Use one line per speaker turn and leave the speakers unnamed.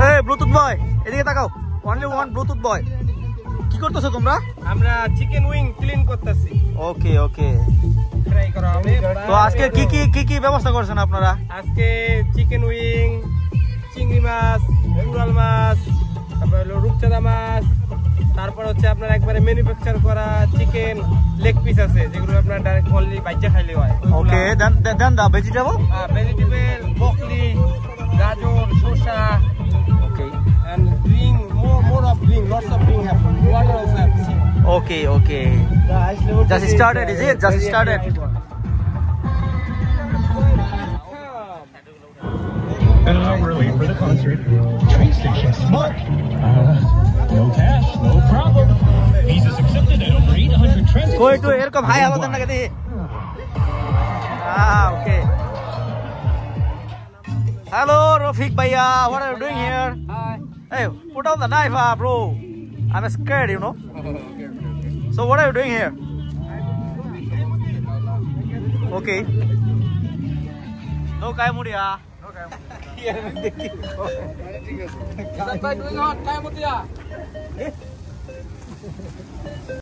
এই ব্লুটুথ বয় এদিকে তাকাও অনলি ওয়ান ব্লুটুথ বয় কি করতেছো তোমরা
আমরা চিকেন উইং ক্লিন করতেছি
ওকে ওকে
ফ্রাই করা হবে
তো আজকে কি কি ব্যবস্থা করছেন আপনারা
আজকে চিকেন উইং চিংড়ি মাছ কুড়াল মাছ তারপর হলো রূপচাঁদা মাছ তারপর হচ্ছে আপনার একবারে ম্যানুফ্যাকচার করা চিকেন লেগ পিস আছে যেগুলো আপনার ডাইরেক্ট অনলি বাইচা খাইলে হয়
ওকে দেন দা ভেজিটেবল
ভেজিটেবল ব্রকলি গাজর শসা
ওকে
and drink more of drink lots of drink have water also have
okay okay just started is it just started
An hour late for the concert. Train station smart. No cash, no problem. Visas accepted at over 800 transit.
Go to এরকম high আওয়াজ দেন না কেন okay hello Rafiq bhaiya what are you doing here
hi
hey put down the knife bro I'm scared you know so what are you doing here okay no kai mudia no kai
doing hot kai mudia